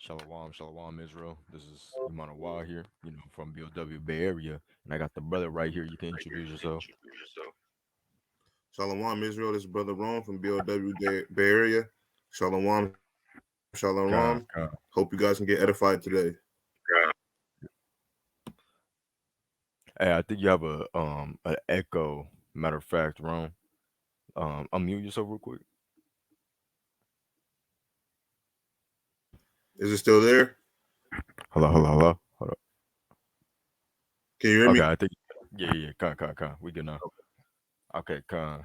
Shalom, shalom, Israel. This is Imanawa here, from BOW Bay Area, and I got the brother right here. You can introduce yourself. Shalom, Israel. This is Brother Rome from BOW Bay Area. Shalom, shalom. Khan, Hope you Khan. guys can get edified today. Hey, I think you have an echo. Matter of fact, Ron. Unmute yourself real quick. Is it still there? Hello, hello, hello. Hold up. Can you hear Okay, me? I think yeah. Khan. We good now. Okay, Khan.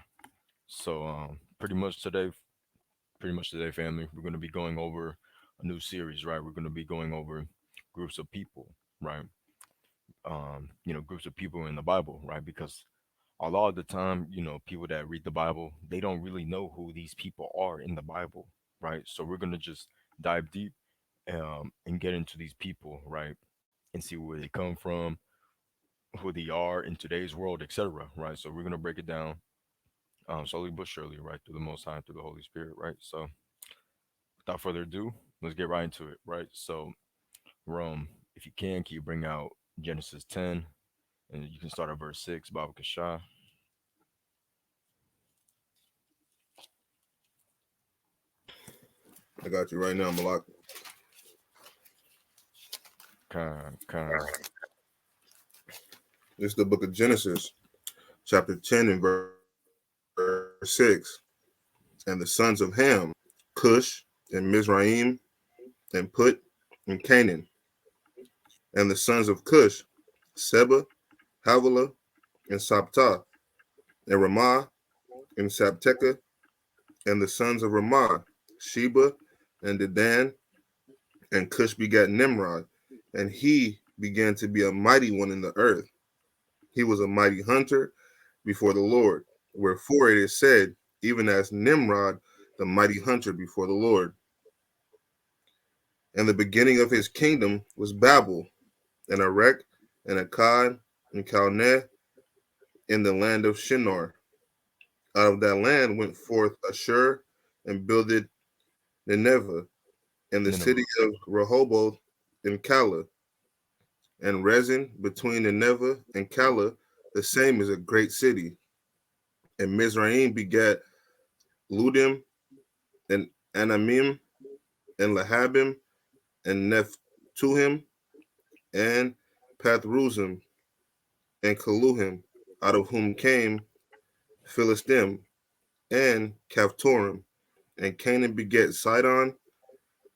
So pretty much today, family, we're gonna be going over a new series, right? We're gonna be going over groups of people, right? Groups of people in the Bible, right? Because a lot of the time, people that read the Bible, they don't really know who these people are in the Bible, right? So we're gonna just dive deep and get into these people, right? And see where they come from, who they are in today's world, etc. Right? So we're gonna break it down slowly but surely, right? Through the Most High, through the Holy Spirit, right? So without further ado, let's get right into it, right? So Rome, if you can you bring out Genesis 10, and you can start at verse 6, Baba Kasha. I got you right now, Malak. Khan. This is the book of Genesis, chapter 10 and verse 6. And the sons of Ham, Cush, and Mizraim, and Put, and Canaan. And the sons of Cush, Seba, Havilah, and Sabta, and Ramah, and Sabteka. And the sons of Ramah, Sheba, and Dedan. And Cush begat Nimrod, and he began to be a mighty one in the earth. He was a mighty hunter before the Lord. Wherefore it is said, even as Nimrod, the mighty hunter before the Lord. And the beginning of his kingdom was Babel, and Erech, and Akkad, and Calneh in the land of Shinar. Out of that land went forth Ashur, and builded Nineveh, and the city Nineveh. of Rehoboth in Calah, and Rezin between Nineveh and Calah, the same is a great city. And Mizraim begat Ludim, and Anamim, and Lahabim, and Nephtuhim, and Pathruzim, and Kaluhim, out of whom came Philistim, and Caphtorim. And Canaan begat Sidon,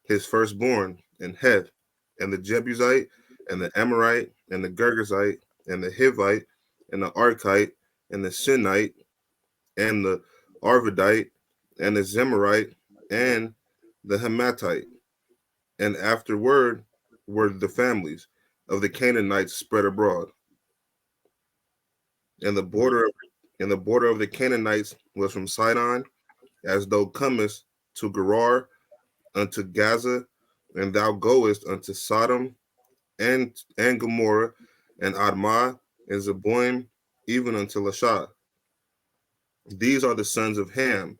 his firstborn, and Heth, and the Jebusite, and the Amorite, and the Girgazite, and the Hivite, and the Archite, and the Sinite, and the Arvadite, and the Zemarite, and the Hamathite. And afterward were the families of the Canaanites spread abroad. And the Right. border and the border of the Canaanites was from Sidon, as thou comest to Gerar unto Gaza, and thou goest unto Sodom and Gomorrah, and Admah, and Zeboim, even unto Lasha. These are the sons of Ham,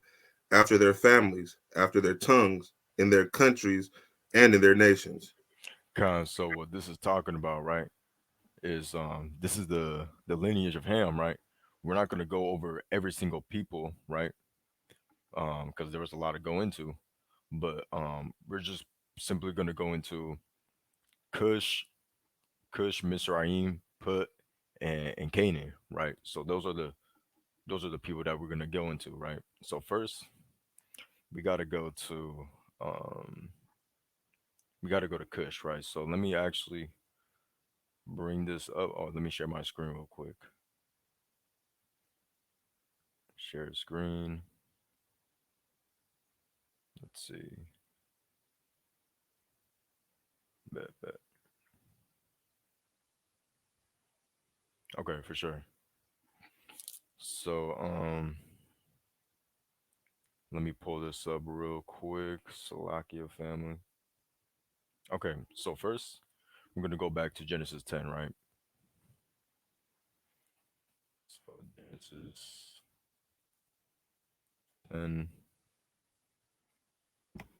after their families, after their tongues, in their countries, and in their nations. Khan. So what this is talking about, right, is this is the lineage of Ham, right? We're not gonna go over every single people, right? Because there was a lot to go into, but we're just simply gonna go into Cush, Mizraim, Put, and Canaan, right? So those are the people that we're gonna go into, right? So first we gotta go to um we gotta go to Cush, right? So let me actually bring this up. Oh, let me share my screen real quick. Share the screen. Let's see. Bet. Okay, for sure. So let me pull this up real quick. Salakia family. Okay, so first we're gonna go back to Genesis 10, right? So Genesis 10.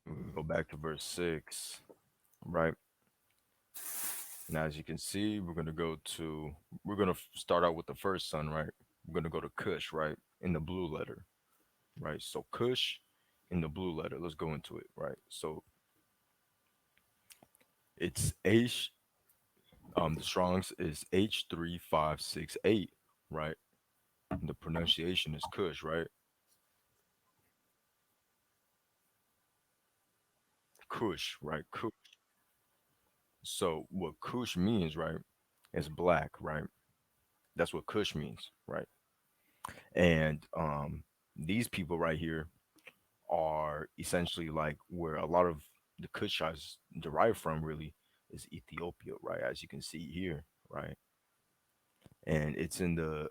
We go back to verse 6. right? Now, as you can see, we're gonna start out with the first sun, right? We're gonna go to Kush, right? In the blue letter, right? So Kush in the blue letter. Let's go into it, right? So it's H. The Strong's is H3568, right? And the pronunciation is Kush, right? Kush, right? Kush. So what Kush means, right, is black, right? That's what Kush means, right? And these people right here are essentially like where a lot of the Kushites derive from, really, is Ethiopia, right? As you can see here, right? And it's in the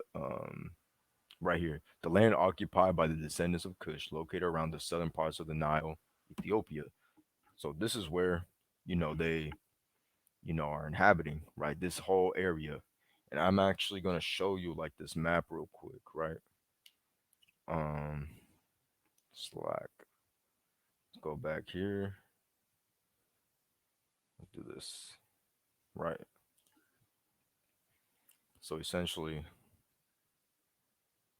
right here, the land occupied by the descendants of Cush, located around the southern parts of the Nile, Ethiopia. So this is where they are inhabiting, right, this whole area. And I'm actually going to show you like this map real quick, right? um Slack. Let's go back here. Let's do this, right? So essentially,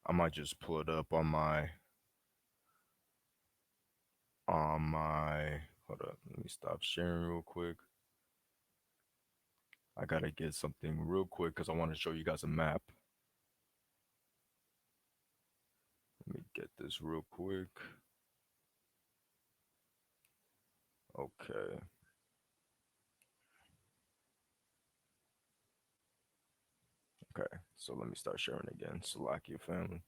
I might just pull it up on my hold up, let me stop sharing real quick. I gotta get something real quick because I want to show you guys a map. Let me get this real quick. Okay. Okay. So let me start sharing again. Salakia family.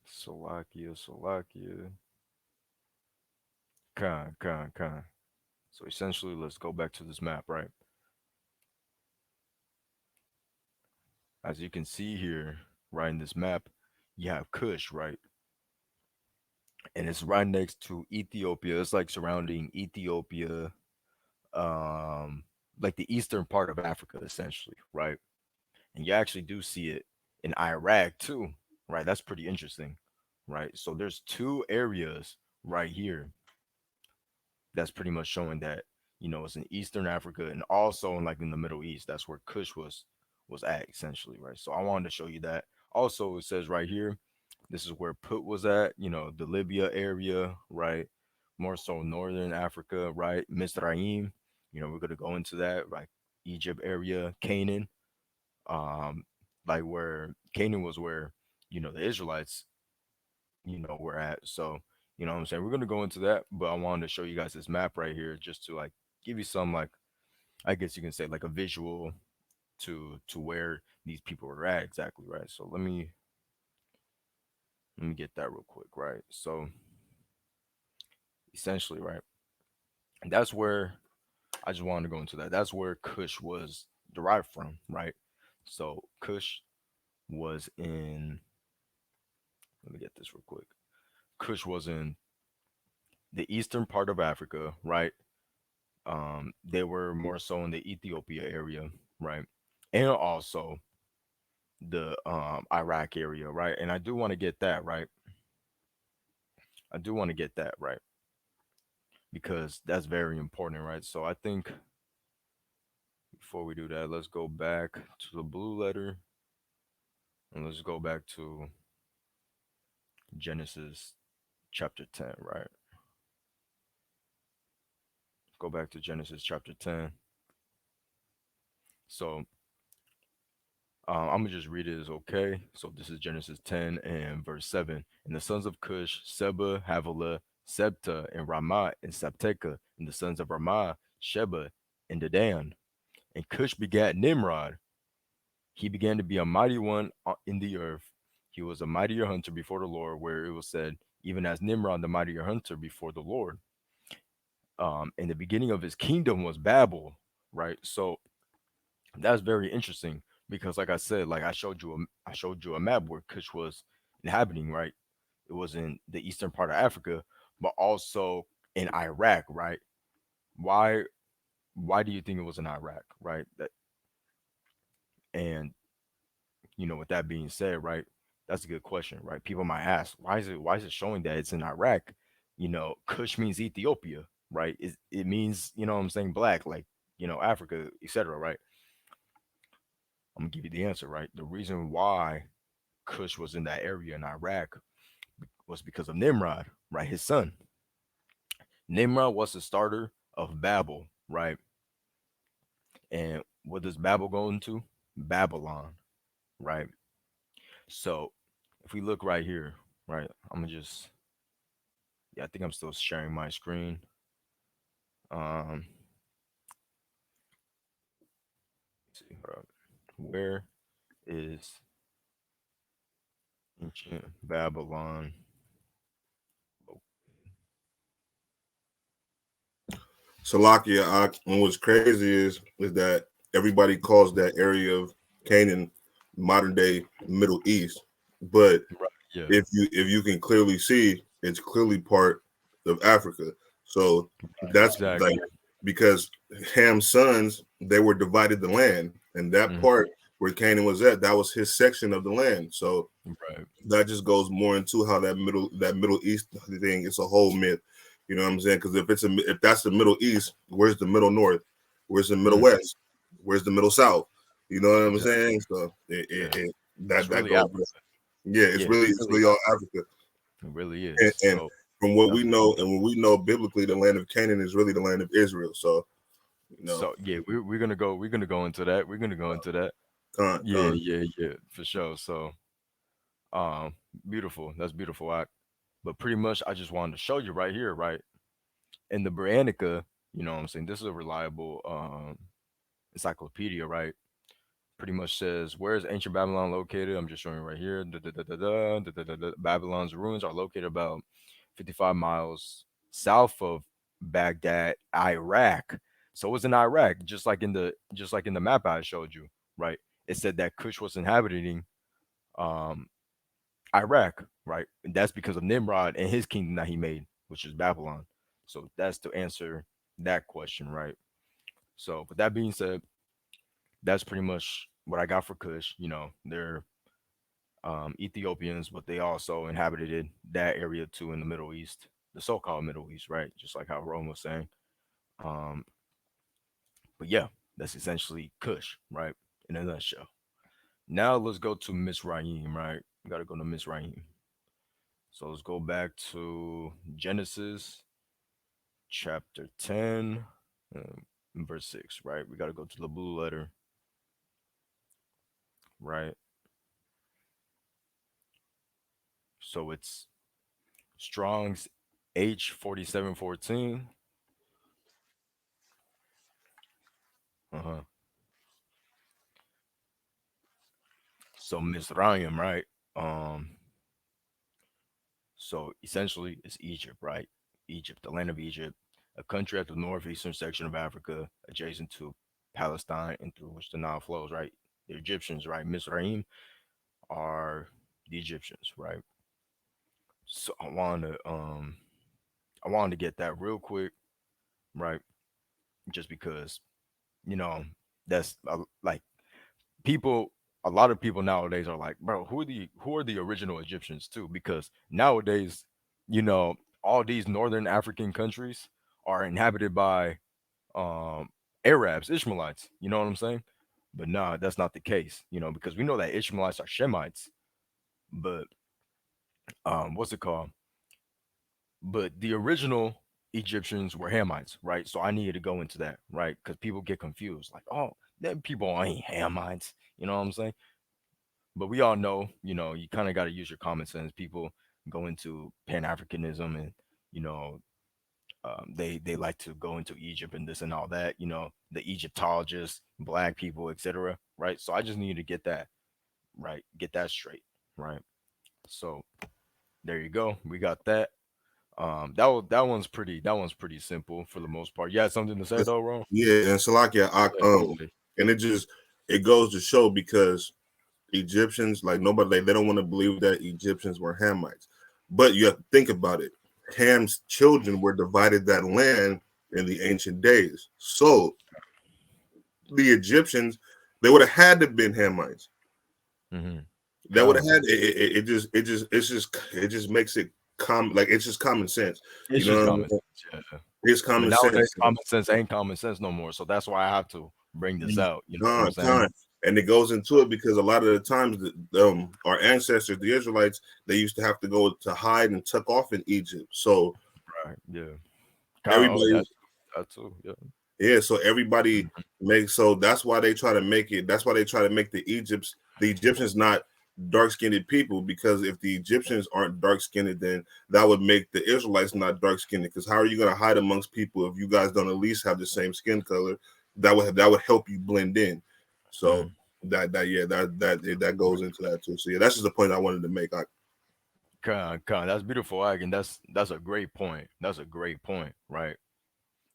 Salakia. Khan. So essentially, let's go back to this map, right? As you can see here, right in this map, you have Kush, right? And it's right next to Ethiopia. It's like surrounding Ethiopia, um, like the eastern part of Africa, essentially, right? And you actually do see it in Iraq too, right? That's pretty interesting, right? So there's two areas right here that's pretty much showing that it's in Eastern Africa and also in like in the Middle East. That's where Kush was at essentially, right? So I wanted to show you that. Also, it says right here, this is where Put was at. The Libya area, right? More so Northern Africa, right? Misraim. We're gonna go into that, like Egypt area, Canaan, um, like where Canaan was where the Israelites were at. So what I'm saying, we're gonna go into that, but I wanted to show you guys this map right here just to like give you some, like, I guess you can say, like a visual to where these people were at exactly, right? So let me get that real quick, right? So essentially, right, that's where I just wanted to go into that. That's where Kush was derived from, right? So Kush was in, let me get this real quick. Kush was in the eastern part of Africa, right? They were more so in the Ethiopia area, right? And also the Iraq area, right? And I do want to get that right. I do want to get that right because that's very important, right? So I think before we do that, let's go back to the blue letter and let's go back to Genesis chapter 10, right? Go back to Genesis chapter 10. So I'm gonna just read it as okay. So this is Genesis 10 and verse 7. And the sons of Cush, Seba, Havilah, Sebta, and Ramah, and Sabteka, and the sons of Ramah, Sheba, and Dedan. And Cush begat Nimrod. He began to be a mighty one in the earth. He was a mightier hunter before the Lord, where it was said, even as Nimrod, the mightier hunter before the Lord. And the beginning of his kingdom was Babel, right? So that's very interesting because, like I said, like I showed you a map where Kush was inhabiting, right? It was in the eastern part of Africa, but also in Iraq, right? Why? Why do you think it was in Iraq, right? And with that being said, right? That's a good question, right? People might ask, why is it showing that it's in Iraq? Kush means Ethiopia, right? It means, what I'm saying, black, like, Africa, etc., right? I'm gonna give you the answer, right? The reason why Kush was in that area in Iraq was because of Nimrod, right? His son. Nimrod was the starter of Babel, right? And what does Babel go into? Babylon, right? So if we look right here, right, I'm gonna just, yeah, I think I'm still sharing my screen. Um, let's see, hold up. Where is ancient Babylon? lo- Salakia, and what's crazy is that everybody calls that area of Canaan modern day Middle East, but Right. Yeah. if you can clearly see, it's clearly part of Africa. So that's Exactly. like because Ham's sons they were divided the land, and that Hmm. part where Canaan was at, that was his section of the land. So Right. that just goes more into how that Middle East thing is a whole myth. You know what I'm saying? Because if that's the Middle East, where's the Middle North? Where's the Middle Hmm. West? Where's the Middle South? You know what I'm Exactly. saying? So Yeah. that It's that really goes. Africa. Yeah, Yeah. it's really It's it's really really all Africa. Africa. It really is. And So, from what yep. we know, and when we know biblically, the land of Canaan is really the land of Israel. So you know, So yeah, we're gonna go into that. We're gonna go into that. Yeah, con. yeah, yeah, for sure. So, um, beautiful. That's beautiful. But pretty much, I just wanted to show you right here, right in the Britannica. What I'm saying. This is a reliable encyclopedia, right? Pretty much says where is ancient Babylon located. I'm just showing you right here. Da, da, da, da, da, da, da, da, da. Babylon's ruins are located about 55 miles south of Baghdad, Iraq. So it's in Iraq, just like in the map I showed you, right? It said that Kush was inhabiting um Iraq, right? And that's because of Nimrod and his kingdom that he made, which is Babylon. So that's to answer that question, right? So, with that being said, that's pretty much what I got for Kush. They're Ethiopians, but they also inhabited that area too in the Middle East, the so-called Middle East, right? Just like how Rome was saying. Um, but yeah, that's essentially Kush, right? In a nutshell. Now let's go to Mizraim, right? We gotta go to Mizraim. So let's go back to Genesis chapter 10, verse 6, right? We gotta go to the blue letter, right? So it's Strong's H4714. Uh-huh. So Mizraim, right? Um, so essentially it's Egypt, right? Egypt, the land of Egypt, a country at the northeastern section of Africa, adjacent to Palestine and through which the Nile flows, right? The Egyptians, right? Mizraim are the Egyptians, right? So I wanted to get that real quick, right? Just because, you know, that's like people a lot of people nowadays are like, bro, who are the original Egyptians too? Because nowadays, you know, all these northern African countries are inhabited by um Arabs, Ishmaelites. You know what I'm saying? But nah, that's not the case, because we know that Ishmaelites are Shemites, but what's it called? But the original Egyptians were Hamites, right? So I needed to go into that, right? Because people get confused, like, oh, them people ain't Hamites. You know what I'm saying? But we all know, you kind of got to use your common sense. People go into Pan Africanism, and you know, they like to go into Egypt and this and all that. The Egyptologists, black people, etc. Right. So I just needed to get that right, get that straight, right. So there you go. We got that. That one's pretty simple for the most part. You had something to say though, Ron? Yeah, and Salakia, Yeah, go ahead. and it goes to show because Egyptians, like nobody, they don't want to believe that Egyptians were Hamites. But you have to think about it. Ham's children were divided that land in the ancient days. So the Egyptians, they would have had to have been Hamites. Hmm. That would have Con. had it just makes it like it's just common sense. You It's know just what I common mean? sense. Yeah. It's But common nowadays, sense. common sense ain't common sense no more. So that's why I have to bring this out. You know what I'm saying? Time. And it goes into it because a lot of the times our ancestors, the Israelites, they used to have to go to hide and tuck off in Egypt. So Right. Yeah. Con. Oh, everybody, that too. Yeah. yeah, so everybody Mhm. makes, so that's why they try to make it. That's why they try to make the Egyptians not dark skinned people, because if the Egyptians aren't dark skinned, then that would make the Israelites not dark skinned. Because how are you going to hide amongst people if you guys don't at least have the same skin color? That would help you blend in. So Mhm. that goes into that too. So yeah, that's just the point I wanted to make. Con. That's beautiful, Ag, and that's a great point. That's a great point, right?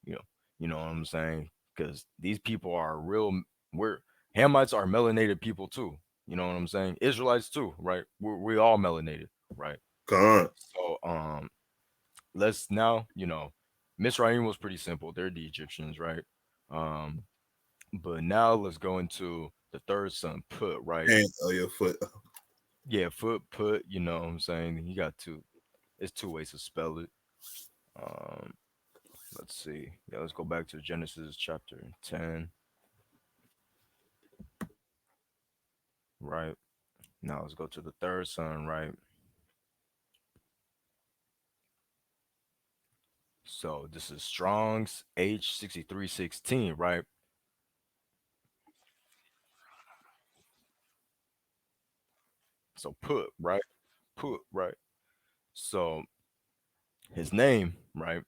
You know, you know what I'm saying? Because these people are real. We're Hamites are melanated people too. You know what I'm saying? Israelites too, right? We all melanated, right? Con, So let's now, Misraim was pretty simple. They're the Egyptians, right? Um, but now let's go into the third son, Put, right? hand of your foot. Yeah, Foot, Put. You know what I'm saying? He got two. It's two ways to spell it. Um, let's see. Yeah, let's go back to Genesis chapter 10, right? Now let's go to the third son, right? So this is Strong's H6316, right? So Put, right? Put, right? So his name, right,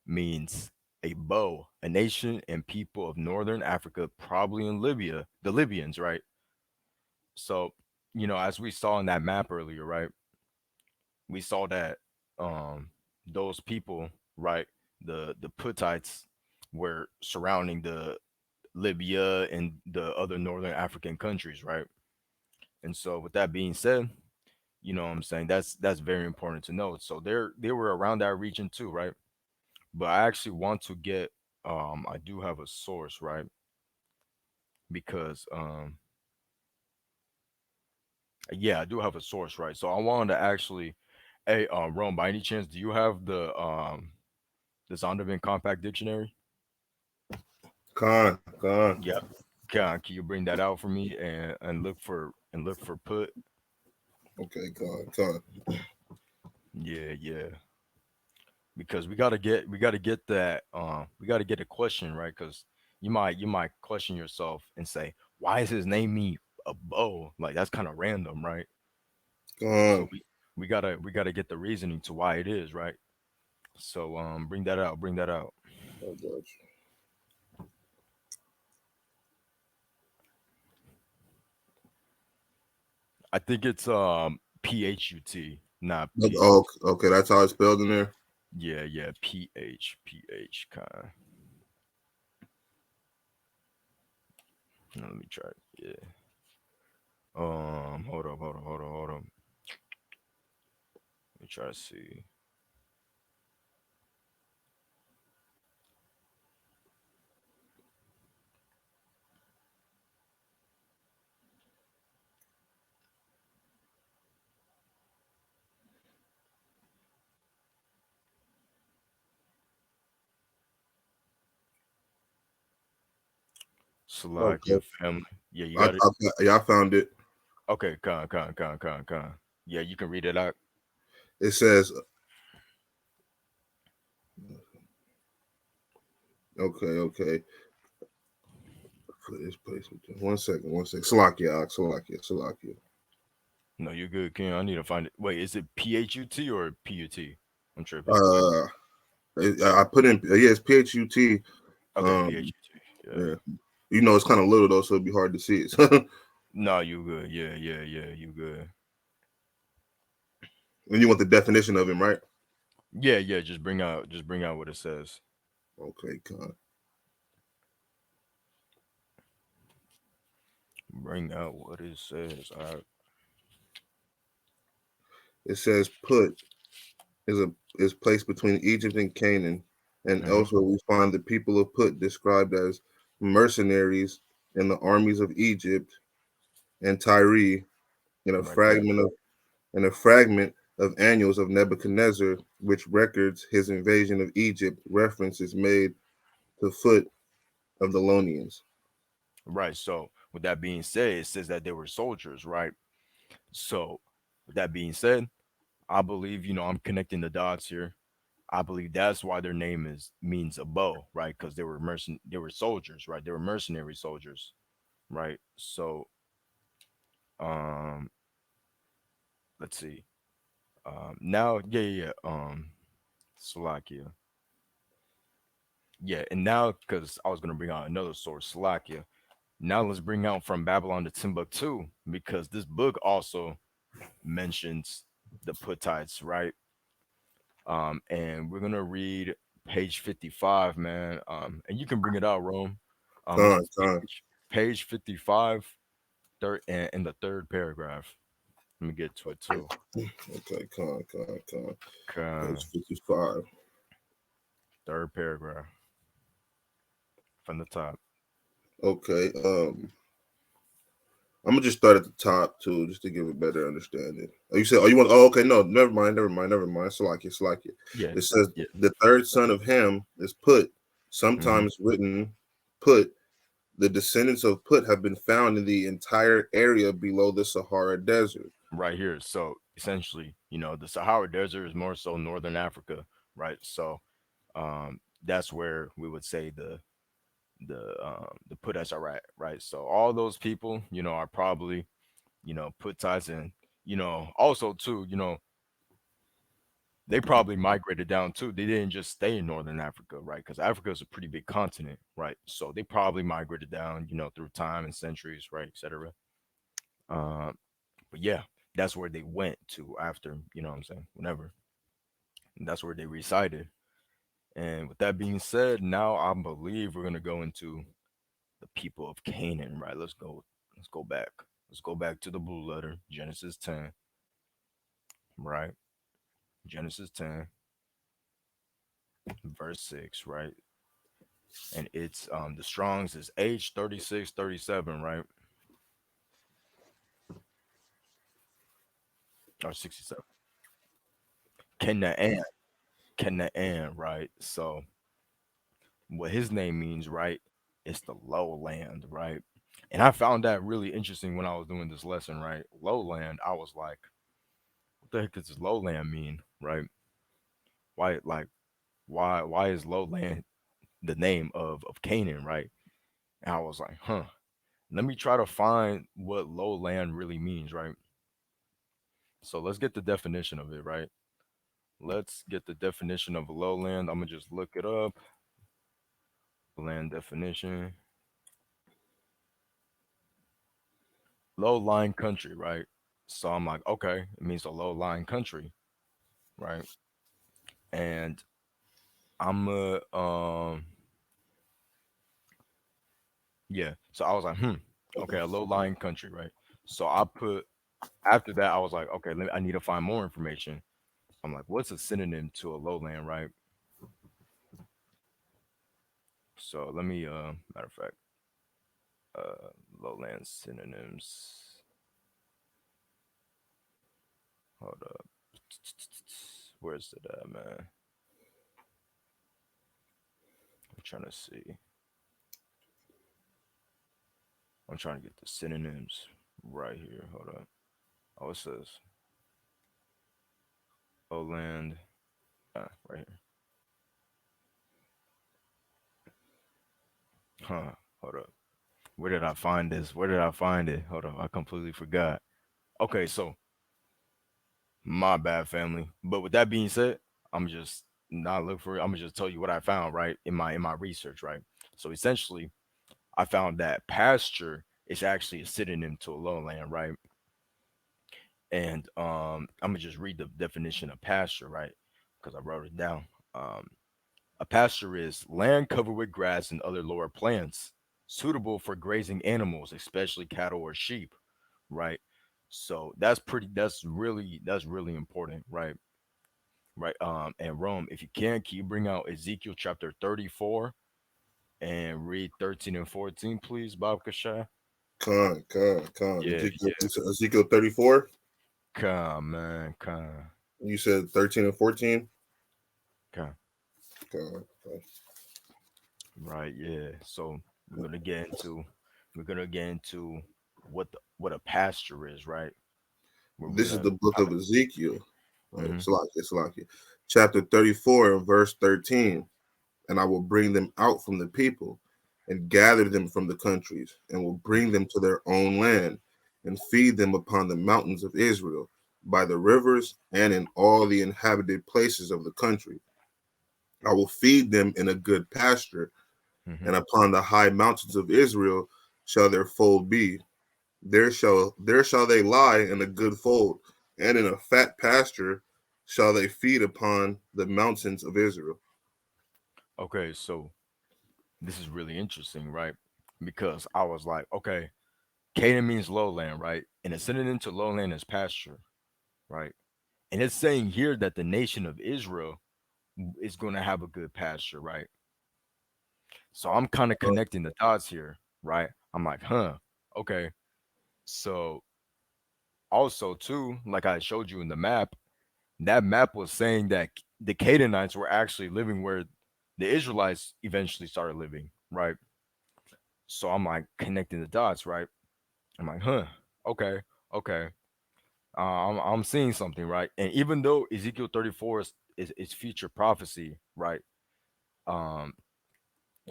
means a bow, a nation and people of northern Africa, probably in Libya, the Libyans, right? So, as we saw in that map earlier, right, we saw that those people, right, the Puttites were surrounding the Libya and the other northern African countries, right? And so with that being said, you know what I'm saying, that's very important to know. So they were around that region too, right? But I actually want to get I do have a source, right? Because yeah, I do have a source, right? So I wanted to actually, hey, Rome, by any chance, do you have the Zondervan Compact Dictionary? Con. Yeah. Can you bring that out for me and look for put? Okay, con. Yeah, yeah. Because we gotta get that we gotta get a question right, because you might question yourself and say, why is his name me a bow? Like that's kind of random, right? So Con. we gotta get the reasoning to why it is, right? So bring that out. I got you. I think it's PHUT, not Oh, PHUT. okay, that's how it's spelled in there. Yeah, yeah, PH kind. Let me try it. Yeah. Hold on. Let me try to see. Okay, Salakia family. Yeah, you I, got it. I yeah, I found it. Okay, con. Yeah, you can read it out. It says, okay. For this place, 1 second. Salakia. No, you're good, Ken. I need to find it. Wait, is it PHUT or PUT? I'm tripping. Uh, I put in, yeah, it's PHUT. Okay, Um, PHUT. Yeah. yeah, it's kind of little though, so it'd be hard to see it. No, you good. Yeah. You good. And you want the definition of him, right? Yeah. Just bring out what it says. Okay, con. Bring out what it says. All right. It says put is a is placed between Egypt and Canaan, and Mm-hmm. elsewhere we find the people of Put described as mercenaries in the armies of Egypt and Tyre. and a Right there. fragment of Annals of Nebuchadnezzar, which records his invasion of Egypt. Reference is made to foot of the Lonians. Right. So with that being said, it says that they were soldiers, right? So with that being said, I believe, I'm connecting the dots here. I believe that's why their name is means a bow, right? Because they were soldiers, right? They were mercenary soldiers, right? So um let's see. Now, Slovakia. Yeah, and now because I was gonna bring out another source, Slovakia. Now let's bring out from Babylon to Timbuktu, because this book also mentions the Puttites, right? And we're gonna read page 55, man. And you can bring it out, Rome. It's Con. page 55, third and in the third paragraph. Let me get to it too. Okay, con. Okay, Page 55. third paragraph from the top. Okay, I'm gonna just start at the top too, just to give a better understanding. Oh, you said, oh, you want? Oh, okay, no, never mind. Salakia. Yeah, It says yeah. the third son of Ham is Put, Hmm. sometimes written Put. The descendants of Put have been found in the entire area below the Sahara Desert. Right here. So essentially, the Sahara Desert is more so northern Africa, right? So that's where we would say the Puttites are at, right? So all those people, are probably, Puttites, and also too, they probably migrated down too. They didn't just stay in northern Africa, right? Because Africa is a pretty big continent, right? So they probably migrated down, through time and centuries, right, etc. Uh, but yeah, that's where they went to after, what I'm saying, whenever. And that's where they resided. And with that being said, now I believe we're gonna go into the people of Canaan, right? Let's go. Let's go back. Let's go back to the blue letter, Genesis 10, right? Genesis 10, verse 6, right? And it's the Strong's is age 3637, right? Or 67. Canaan, Canaan, right? So what his name means, right? It's the lowland, right? And I found that really interesting when I was doing this lesson, right? Lowland, I was like, what the heck does this lowland mean, right? Why, like, why is lowland the name of Canaan, right? And I was like, huh. Let me try to find what lowland really means, right? So let's get the definition of it, right? Let's get the definition of lowland. I'm gonna just look it up. Land definition. Low lying country, right? So I'm like, okay, it means a low lying country, right? And I'm yeah. So I was like, okay, a low lying country, right? So I put after that, I was like, okay, I need to find more information. I'm like, what's a synonym to a lowland, right? So let me matter of fact, lowland synonyms. Hold up. Where's it at, man? I'm trying to see. I'm trying to get the synonyms right here. Hold up. Oh, it says lowland. Right here. Huh. Hold up. Where did I find this? Where did I find it? Hold up. I completely forgot. Okay, so my bad, family. But with that being said, I'm just not look for it. I'm gonna just tell you what I found, right? In my research, right? So essentially, I found that pasture is actually a synonym to a lowland, right? And I'm gonna just read the definition of pasture, right? Because I wrote it down. Um, a pasture is land covered with grass and other lower plants, suitable for grazing animals, especially cattle or sheep, right? So that's really important, right? Right. And Rome, if you can you bring out Ezekiel chapter 34 and read 13 and 14, please, Bob Kashai? Con. Yeah, Ezekiel, yeah. you said Ezekiel 34. Come, man, come, You said 13 and 14. come. Con. Right, yeah. So we're gonna get into we're gonna get into what a pasture is, right? Where we're This is gonna the book kind of Ezekiel. of. Right. Salakia. Chapter 34 and verse 13. And I will bring them out from the people and gather them from the countries and will bring them to their own land and feed them upon the mountains of Israel, by the rivers and in all the inhabited places of the country. I will feed them in a good pasture, Mm-hmm. and upon the high mountains of Israel shall their fold be. There shall they lie in a good fold, and in a fat pasture shall they feed upon the mountains of Israel. Okay, so this is really interesting, right? Because I was like, okay, Canaan means lowland, right? And it's sending into lowland as pasture, right? And it's saying here that the nation of Israel is going to have a good pasture, right? So I'm kind of connecting the dots here, right? I'm like, huh, okay. So also too, like I showed you in the map, that map was saying that the Canaanites were actually living where the Israelites eventually started living, right? So I'm like connecting the dots, right? I'm like, huh, okay, okay. I'm seeing something, right? And even though Ezekiel 34 is future prophecy, right? Um,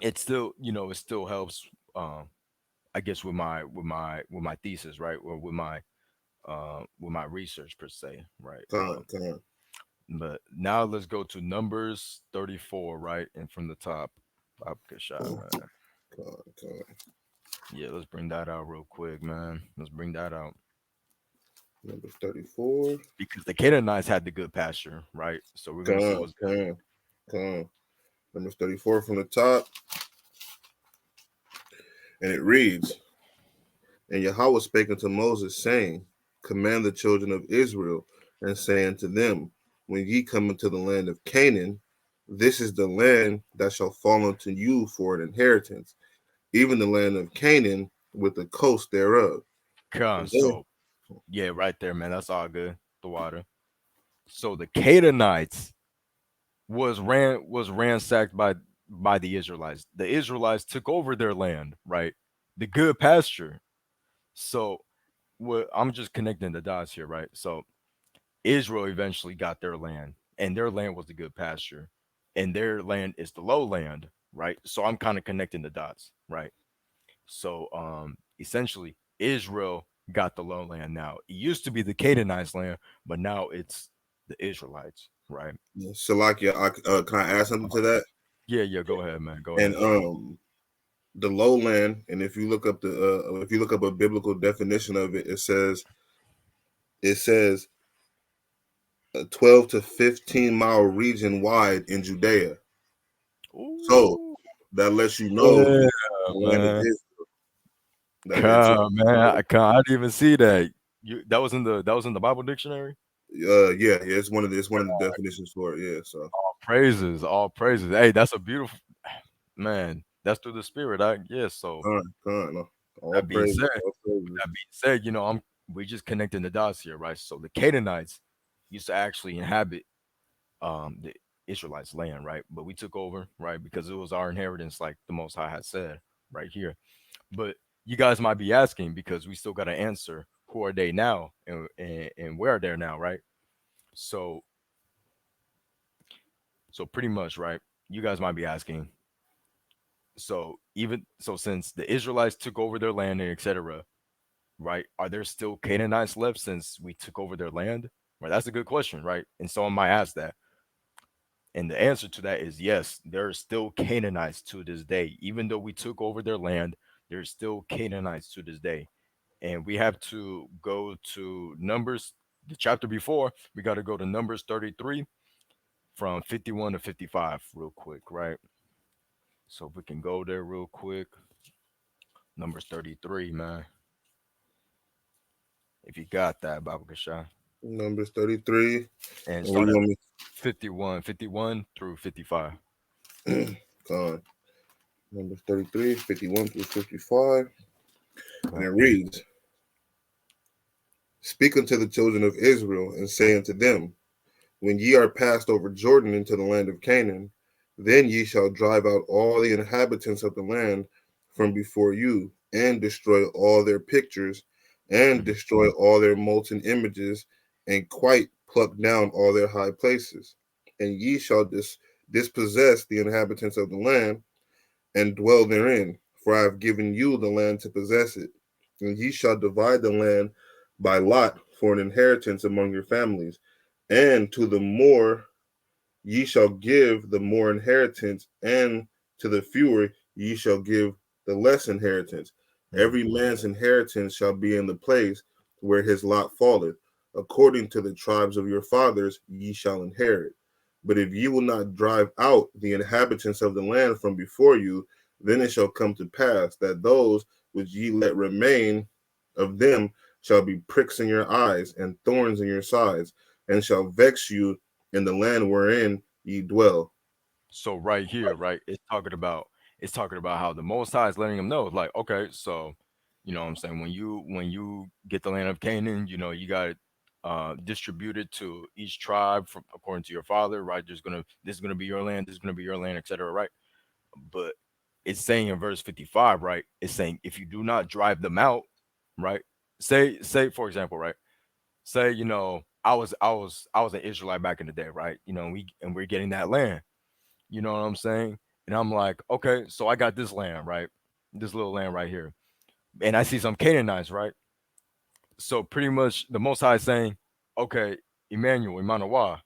it still, it still helps. I guess with my thesis, right, or with my research per se, right? Con. But now let's go to Numbers 34, right, and from the top. Good shot, Con. man. Con. Yeah, let's bring that out real quick, man. Let's bring that out Number 34. because the Canaanites had the good pasture, right? So we're gonna see Con. what's good. Con. Con. Number 34 from the top. And it reads, And Yahweh spake unto Moses, saying, Command the children of Israel, and say unto them, When ye come into the land of Canaan, this is the land that shall fall unto you for an inheritance, even the land of Canaan with the coast thereof. Come, And then, so yeah, right there, man. That's all good. The water. So the Canaanites was ransacked by the Israelites. The Israelites took over their land, right? The good pasture. So what I'm just connecting the dots here, right? So Israel eventually got their land, and their land was the good pasture, and their land is the lowland, right? So I'm kind of connecting the dots, right? So essentially Israel got the lowland now. It used to be the Canaanites' land, but now it's the Israelites, right? Salakia, can I add something to that? Yeah, yeah, go ahead, man. Go And ahead. the lowland, and if you look up a biblical definition of it, it says a 12 to 15 mile region wide in Judea. So Ooh, that lets you know yeah, the land of man. Israel. That it's Come, man. I didn't even see that. That was in the Bible dictionary. yeah, it's one of the definitions for it. Yeah, so All praises, all praises. Hey, that's a beautiful man. That's through the spirit. I guess so. no. All That being praises, said, all with praises. that being said, we just connecting the dots here, right? So the Canaanites used to actually inhabit the Israelites' land, right? But we took over, right, because it was our inheritance, like the Most High had said right here. But you guys might be asking because we still got to answer who are they now and where are they now, right? So pretty much, right? You guys might be asking. So even so, since the Israelites took over their land and etc., right? Are there still Canaanites left since we took over their land? Right, that's a good question, right? And someone might ask that. And the answer to that is yes, there are still Canaanites to this day. Even though we took over their land, there's still Canaanites to this day. And we have to go to Numbers, the chapter before, we got to go to Numbers 33 from 51 to 55 real quick, right? So if we can go there real quick, Numbers 33, man. If you got that, Baba Gasha. Numbers 33. And And what start you at want 51 through 55. me? Numbers 33, 51 through 55. And it God. reads, Speak unto the children of Israel, and say unto them, When ye are passed over Jordan into the land of Canaan, then ye shall drive out all the inhabitants of the land from before you, and destroy all their pictures, and Mhm. destroy all their molten images, and quite pluck down all their high places. And ye shall dispossess the inhabitants of the land, and dwell therein, for I have given you the land to possess it. And ye shall divide the land by lot for an inheritance among your families, and to the more ye shall give the more inheritance, and to the fewer ye shall give the less inheritance. Mhm. Every man's inheritance shall be in the place where his lot falleth. According to the tribes of your fathers ye shall inherit. But if ye will not drive out the inhabitants of the land from before you, then it shall come to pass that those which ye let remain of them shall be pricks in your eyes and thorns in your sides, and shall vex you in the land wherein ye dwell. So right here, right, it's talking about how the Most High is letting them know, like, okay, so you know what I'm saying, when you get the land of Canaan, you know, you got it distributed to each tribe from according to your father, right? This is gonna be your land, this is gonna be your land, etc. Right? But it's saying in verse 55, right? It's saying if you do not drive them out, right? Say for example, right? Say, you know, I was an Israelite back in the day, right? You know, we're getting that land. You know what I'm saying? And I'm like, okay, so I got this land, right? This little land right here. And I see some Canaanites, right? So pretty much the Most High is saying, okay, Emmanuel,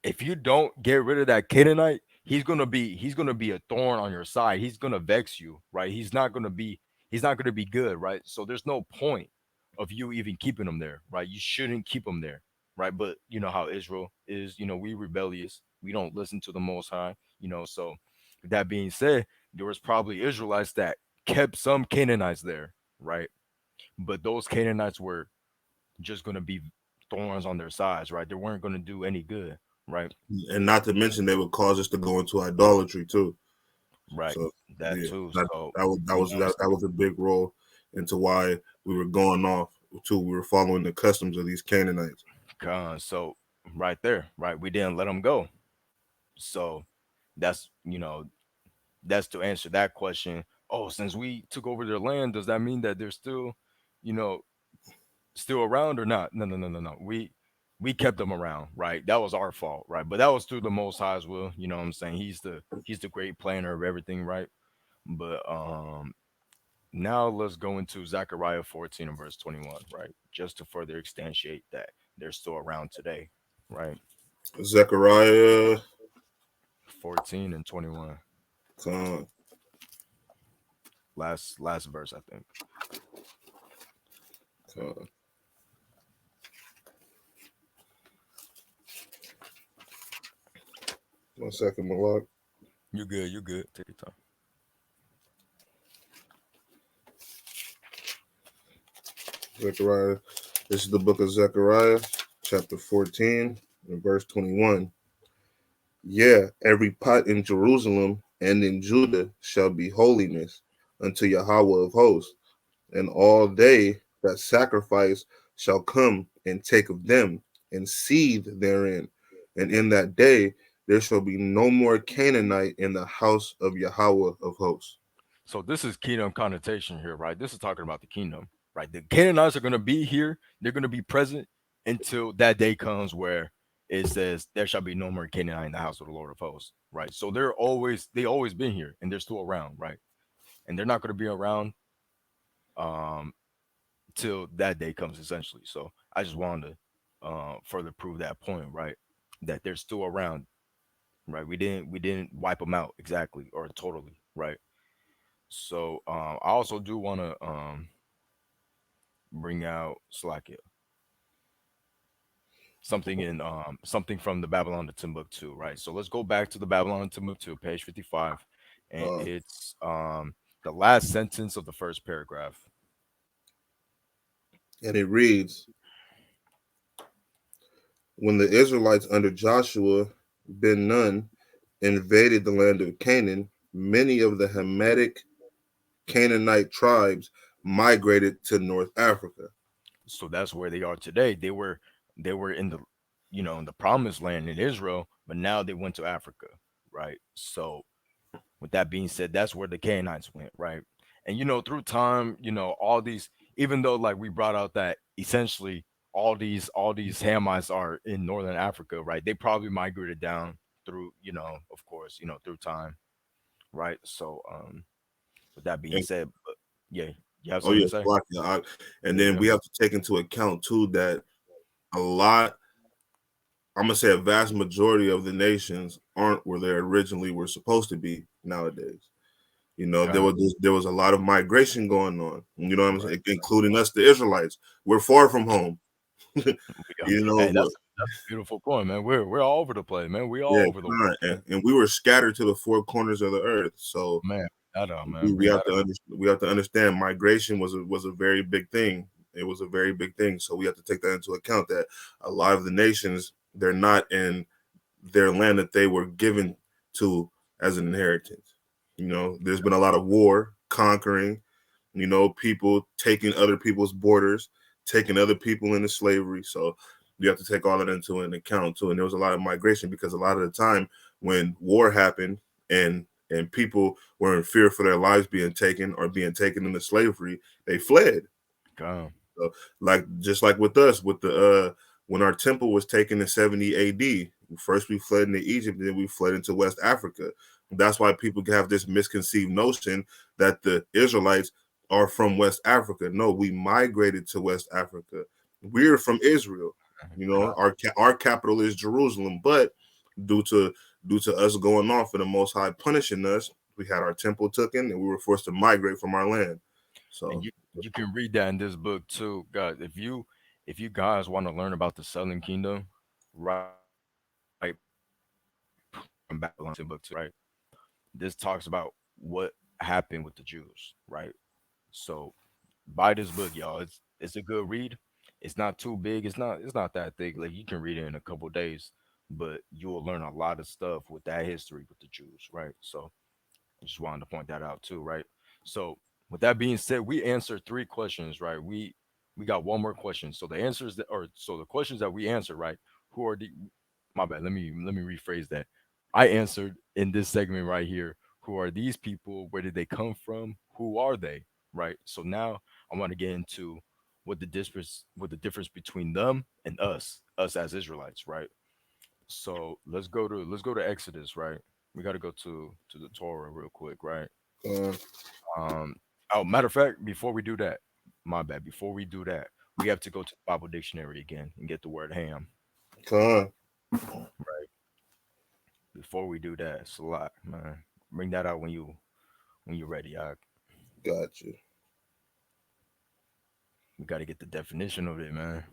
if you don't get rid of that Canaanite, he's gonna be a thorn on your side. He's gonna vex you, right? He's not gonna be good, right? So there's no point of you even keeping him there, right? You shouldn't keep him there, right? But you know how Israel is, you know, we rebellious. We don't listen to the Most High, you know. So with that being said, there was probably Israelites that kept some Canaanites there, right? But those Canaanites were just gonna be thorns on their sides, right? They weren't gonna do any good, right? And not to mention they would cause us to go into idolatry too. Right. So That yeah, too. that So, that was that you was know what I'm that, that saying? was a big role into why we were going off too. We were following the customs of these Canaanites. So right there, right? We didn't let them go. So that's, that's to answer that question. Oh, since we took over their land, does that mean that they're still, you know, still around or not? No, no, no, no, no. We kept them around, right? That was our fault, right? But that was through the Most High's will. You know what I'm saying? He's the great planner of everything, right? But now let's go into Zechariah 14 and verse 21, right? Just to further substantiate that they're still around today, right? Zechariah, 14 and 21. uh, Last verse, I think. uh, 1 second, Malak. You good, you good. Take your time. Zechariah. This is the book of Zechariah, chapter 14, and verse 21. Yeah, every pot in Jerusalem and in Judah shall be holiness unto Yahweh of hosts, and all they that sacrifice shall come and take of them and seethe therein. And in that day there shall be no more Canaanite in the house of Yahweh of hosts. So this is kingdom connotation here, right? This is talking about the kingdom, right? The Canaanites are going to be here. They're going to be present until that day comes where it says there shall be no more Canaanite in the house of the Lord of hosts, right? So they always been here and they're still around, right? And they're not going to be around um till that day comes essentially. So I just wanted to further prove that point, right? That they're still around, right? We didn't wipe them out exactly or totally, right? So I also do want to bring out Slakia, something from the Babylon to Timbuktu, right? So let's go back to the Babylon to Timbuktu, page 55, and Uh, it's the last sentence of the first paragraph. and it reads, When the Israelites under Joshua ben Nun invaded the land of Canaan, many of the Hamitic Canaanite tribes migrated to North Africa. So that's where they are today. They were in the in the promised land in Israel, but now they went to Africa, right? So with that being said, that's where the Canaanites went, right? And through time, all these, even though like we brought out that essentially all these Hamites are in northern Africa, right? They probably migrated down through, of course, through time, right? So with that being And said, but yeah, you have oh something yeah, to say? and Yeah, then go we ahead. have to take into account too that a lot, I'm gonna say a vast majority of the nations aren't where they originally were supposed to be nowadays. You know, God, there was a lot of migration going on. You know what I'm right. saying, including us, the Israelites. We're far from home. We go. You know, Hey, that's a beautiful point, man. We're all over the place, man. We yeah, all over the world, man. and we were scattered to the four corners of the earth. So Man, that out, man. we Bring have that to out. we have to understand migration was a very big thing. It was a very big thing. So we have to take that into account that a lot of the nations, they're not in their land that they were given to as an inheritance. You know, there's been a lot of war, conquering, you know, people taking other people's borders, taking other people into slavery. So you have to take all that into an account too. And there was a lot of migration because a lot of the time when war happened and people were in fear for their lives being taken or being taken into slavery, they fled. God, So, like just like with us, with the when our temple was taken in 70 AD, first we fled into Egypt, then we fled into West Africa. That's why people have this misconceived notion that the Israelites are from West Africa. No, we migrated to West Africa. We're from Israel. You know, God. our capital is Jerusalem, but due to due to us going off and the Most High punishing us, we had our temple taken and we were forced to migrate from our land. And So, you can read that in this book too, guys. If you guys want to learn about the Southern Kingdom, right? From Babylon to book two, right? This talks about what happened with the Jews, right? So buy this book, y'all. It's a good read. It's not too big. It's not that thick. Like you can read it in a couple days, but you will learn a lot of stuff with that history with the Jews, right? So I just wanted to point that out too, right? So with that being said, we answered three questions, right? We got one more question. So the answers that or so the questions that we answered, right? Who are the my bad. Let me rephrase that. I answered in this segment right here. Who are these people? Where did they come from? Who are they? Right. So now I want to get into what the difference between them and us as Israelites, right? So let's go to Exodus, right? We got to go to the Torah real quick, right? uh, Um, oh, matter of fact, before we do that, my bad. Before we do that, we have to go to the Bible dictionary again and get the word ham, Con, right? Before we do that, it's a lot, man. Bring that out when you're ready. got you. We got to get the definition of it, man.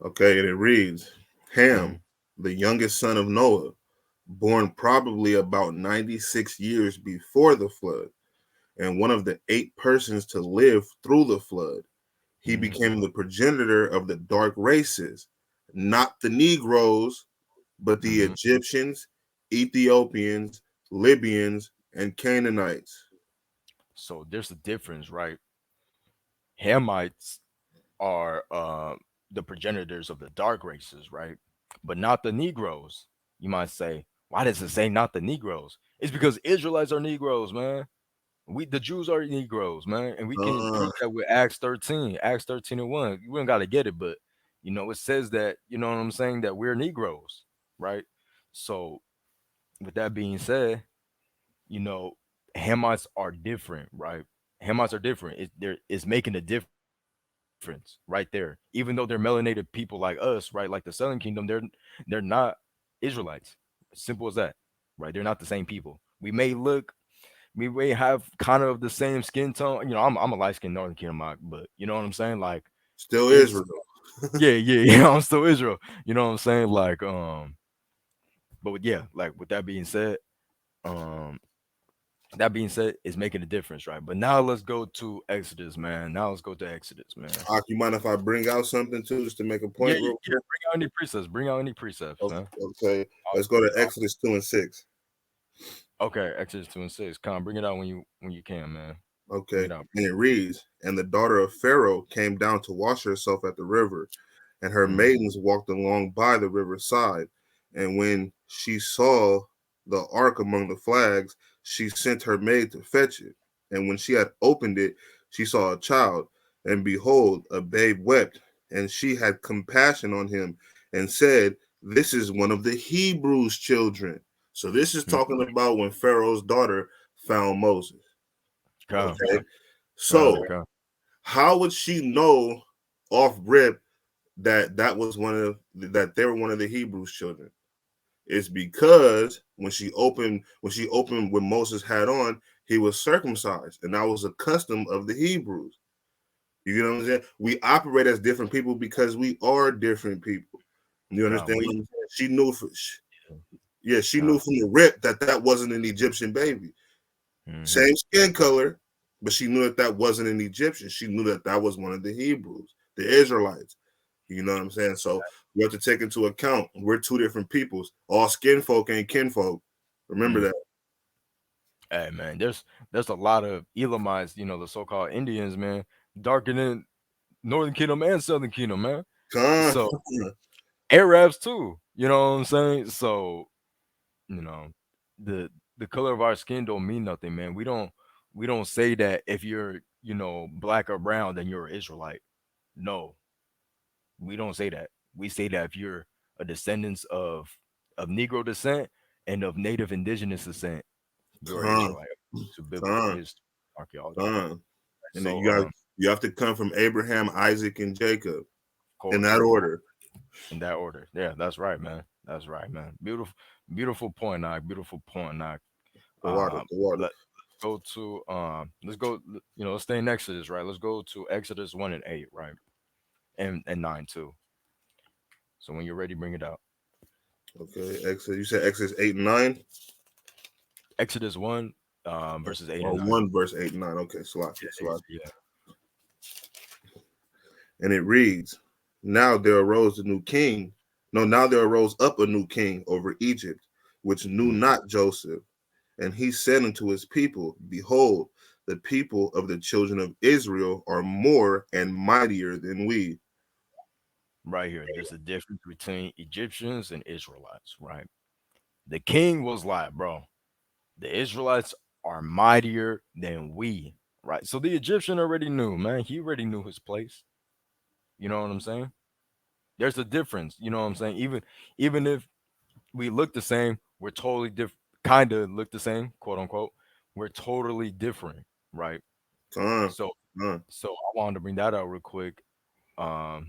Okay, and it reads Ham, Mhm. the youngest son of Noah, born probably about 96 years before the flood, and one of the eight persons to live through the flood. He Mhm. became the progenitor of the dark races, not the Negroes, but the Mhm. Egyptians, Ethiopians, Libyans, and Canaanites. So there's a difference, right? Hamites are the progenitors of the dark races, right? But not the Negroes. You might say, why does it say not the Negroes? It's because Israelites are Negroes, man. We the Jews are Negroes, man, and we can Uh, prove that with Acts 13, Acts 13 and 1. You ain't gotta get it, but it says that, you know what I'm saying, that we're Negroes, right? So with that being said, you know, Hamites are different, right? Hamites are different. It's making a difference right there. Even though they're melanated people like us, right? Like the Southern Kingdom, they're not Israelites. Simple as that, right? They're not the same people. We may have kind of the same skin tone. I'm a light skinned Northern Kingdom, but you know what I'm saying? Like Still it's Israel. yeah, yeah, yeah. I'm still Israel. You know what I'm saying? But yeah, like with that being said, um, That being said, it's making a difference, right? But now let's go to Exodus, man. Now let's go to Exodus, man. You mind if I bring out something too, just to make a Yeah, point real yeah. quick? Bring out any precepts. Bring out any precepts, man. Okay, I'll, let's go to I'll, Exodus 2 and 6. okay, Exodus 2 and 6. Come on, bring it out when you can, man. Bring Okay, it out. and it reads, "And the daughter of Pharaoh came down to wash herself at the river, and her Mm, maidens walked along by the riverside. And when she saw the ark among the flags, she sent her maid to fetch it. And when she had opened it, she saw a child, and behold, a babe wept. And she had compassion on him, and said, 'This is one of the Hebrews' children.'" So this is mm. talking about when Pharaoh's daughter found Moses. Come, Okay, come, so come. how would she know off rip that that they were one of the Hebrews' children? It's because when she opened what Moses had on, he was circumcised, and that was a custom of the Hebrews. You know what I'm saying? We operate as different people because we are different people. You Come, understand what we. I'm saying? She knew yeah, she knew Come. from the rip that that wasn't an Egyptian baby. Mm-hmm. Same skin color, but she knew that that wasn't an Egyptian. She knew that that was one of the Hebrews, the Israelites. You know what I'm saying? So we have to take into account we're two different peoples. All skin folk ain't kinfolk. Remember Mm. that. Hey, man, there's a lot of Elamites, the so-called Indians, man, darker than Northern Kingdom and Southern Kingdom, man. Con, So Arabs too. You know what I'm saying? So you know, the the color of our skin don't mean nothing, man. We don't say that if you're black or brown, then you're an Israelite. No, we don't say that. We say that if you're a descendant of Negro descent and of Native Indigenous descent, you're an con, Israelite to biblical con, history, archaeology. con. And then So you have to come from Abraham, Isaac, and Jacob in course, that order. in that order. Yeah, that's right, man. That's right, man. Beautiful, beautiful point, Knock. Beautiful point, Knock. The water, the water. Let's go to let's go. Let's stay in Exodus, right? Let's go to Exodus 1 and 8, right, and 9 too. So when you're ready, bring it out. Okay, Exodus. You said Exodus 8 and 9, Exodus 1, verses 8 and or 9. 1 verse 8 and 9. Okay, Salaki, Yeah, Salaki. yeah. And it reads, "Now there arose a new king. No, now there arose up a new king over Egypt, which knew Mm. not Joseph. And he said unto his people, Behold, the people of the children of Israel are more and mightier than we." Right here, there's a difference between Egyptians and Israelites, right? The king was like, bro, the Israelites are mightier than we, right? So the Egyptian already knew, man. He already knew his place. You know what I'm saying? There's a difference. You know what I'm saying? Even if we look the same, we're totally different. Kind of look the same, quote unquote. We're totally different, right? Come So, on. so I wanted to bring that out real quick. Um,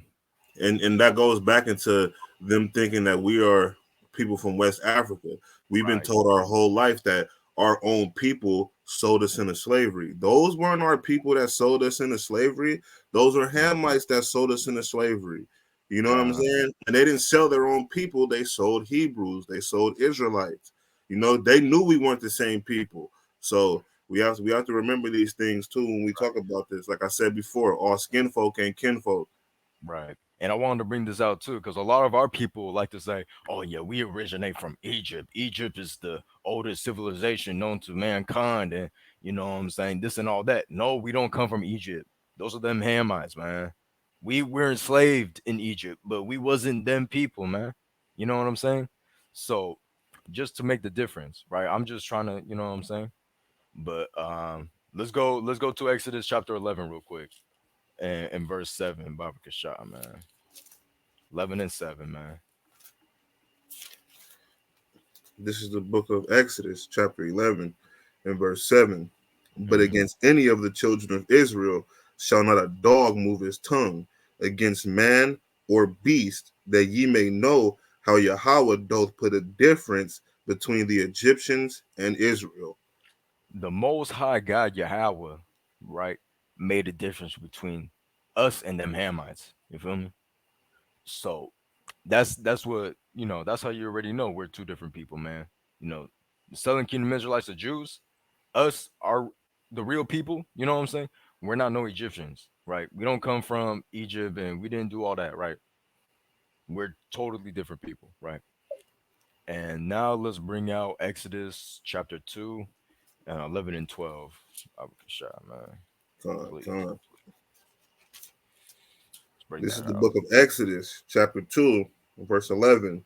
And that goes back into them thinking that we are people from West Africa. We've been right, told our whole life that our own people sold us into slavery. Those weren't our people that sold us into slavery. Those were mm, Hamites that sold us into slavery. You know what I'm God, saying? And they didn't sell their own people. They sold Hebrews. They sold Israelites. You know, they knew we weren't the same people. So we have to remember these things too when we talk about this. Like I said before, all skin folk ain't kinfolk. right. And I wanted to bring this out too, because a lot of our people like to say, "Oh yeah, we originate from Egypt. Egypt is the oldest civilization known to mankind," and you know what I'm saying, this and all that. No, we don't come from Egypt. Those are them Hamites, man. We were enslaved in Egypt, but we wasn't them people, man. You know what I'm saying? So just to make the difference, right? I'm just trying to, you know what I'm saying? But let's go to Exodus chapter 11 real quick and verse 7, Baba Kashah, man. 11 and 7, man. This is the book of Exodus, chapter 11, and verse 7. "But Hmm. against any of the children of Israel shall not a dog move his tongue against man or beast, that ye may know how Yahweh doth put a difference between the Egyptians and Israel." The most high God Yahweh, right, made a difference between us and them Hamites. You feel me? So that's what that's how you already know we're two different people, man. The Southern Kingdom Israelites are Jews, us are the real people. You know what I'm saying? We're not no Egyptians, right? We don't come from Egypt, and we didn't do all that, right? We're totally different people, right? And now let's bring out Exodus chapter 2 and 11 and 12. I would shot, man. Please, Con. let's bring This that is the out. book of Exodus, chapter 2, verse 11.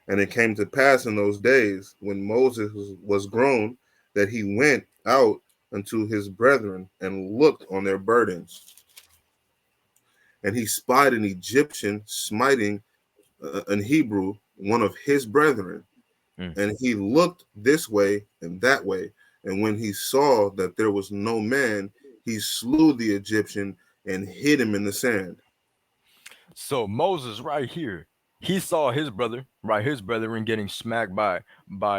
And it came to pass in those days when Moses was grown that he went out unto his brethren and looked on their burdens. And he spied an Egyptian smiting an Hebrew, one of his brethren. Mm. And he looked this way and that way. And when he saw that there was no man, he slew the Egyptian and hid him in the sand. So Moses right here, he saw his brother, right, his brethren getting smacked by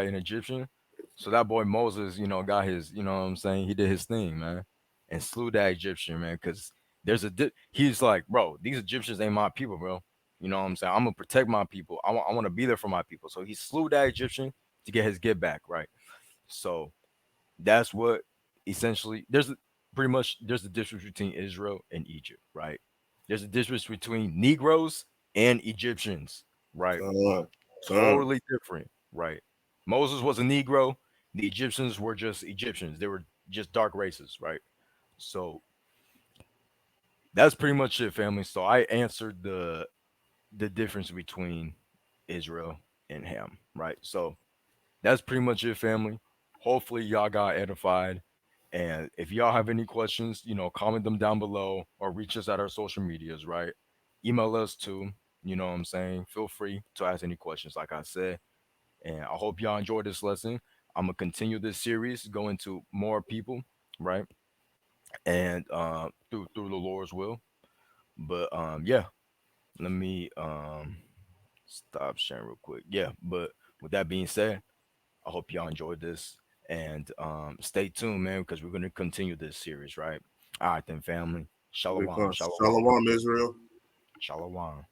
an Egyptian. So that boy Moses, got his, what I'm saying, he did his thing, man, and slew that Egyptian, man, because he's like, bro, these Egyptians ain't my people, bro. You know what I'm saying? I'm gonna protect my people. I want to be there for my people. So he slew that Egyptian to get his get back, right? So that's what essentially there's the difference between Israel and Egypt, right? There's a difference between Negroes and Egyptians, right? Con, con. Totally different, right? Moses was a Negro. The Egyptians were just Egyptians. They were just dark races, right? So that's pretty much it, family. So I answered the difference between Israel and Ham, right? So that's pretty much it, family. Hopefully, y'all got edified. And if y'all have any questions, comment them down below or reach us at our social medias, right? Email us too. You know what I'm saying? Feel free to ask any questions, like I said. And I hope y'all enjoyed this lesson. I'm gonna continue this series, go into more people, right? And through the Lord's will. But yeah, let me stop sharing real quick. Yeah, but with that being said, I hope y'all enjoyed this and stay tuned, man, because we're gonna continue this series, right? All right, then, family. Shalom, Con. shalom, Shalom, Israel. shalom.